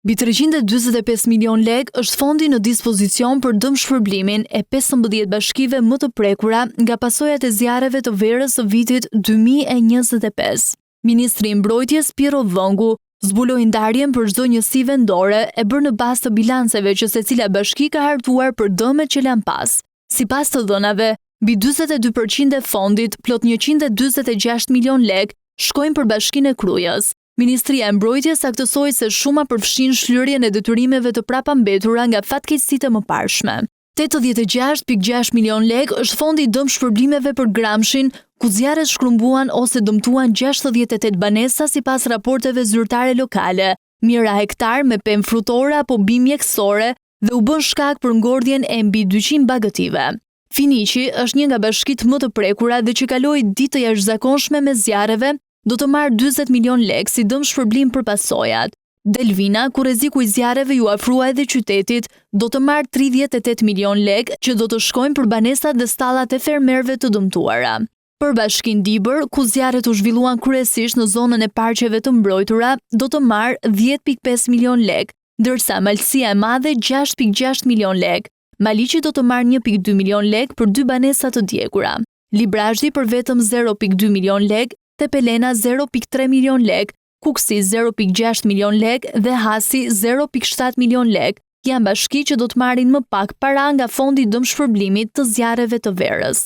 Mbi 345 milion lek është fondi në dispozicion për dëmshpërblimin e 15 bashkive më të prekura nga pasojat e zjarreve të verës së vitit 2025. Ministri i Mbrojtjes Piero Vëngu zbuloi ndarjen për çdo njësi vendore e bërë në bazë të bilanceve që secila bashki ka hartuar për dëmet që lan pas. Sipas të dhënave, mbi 42% e fondit, plot 146 milion lek, shkojnë për bashkinë e Krujës. Ministria e Mbrojtjes saktësoi se shuma përfshin shlyerjen e detyrimeve të prapambetura nga fatkeqësitë e mëparshme. 86,6 milion lek është fondi i dëmshpërblimeve për Gramshin, ku zjarret shkrumbuan ose dëmtuan 68 banesa sipas raporteve zyrtare lokale, mijëra hektar me pemë frutore apo bimë mjekësore dhe u bën shkak për ngordhjen e mbi 200 bagëtive. Finiqi është një nga bashkitë më të prekura dhe që kaloi ditë të jashtëzakonshme me zjarreve, do të marrë 40 milion lek si dëmshpërblim për pasojat. Delvina, ku rreziku i zjarreve ju afrua edhe qytetit, do të marrë 38 milion lek që do të shkojnë për banesat dhe stallat e fermerëve të dëmtuara. Për bashkinë Dibër, ku zjarret u zhvilluan kryesisht në zonën e parqeve të mbrojtura, do të marrë 10,5 milion lek, ndërsa Malësia e Madhe 6,6 milion lek. Maliqi do të marrë 1,2 milion lek për 2 banesa të djegura. Librazhdi për vetëm 0,2 milion lek, Tepelena 0,3 milion lek, Kuksi 0,6 milion lek dhe Hasi 0,7 milion lek, janë bashki që do të marrin më pak para nga fondi i dëmshpërblimit të zjarreve të verës.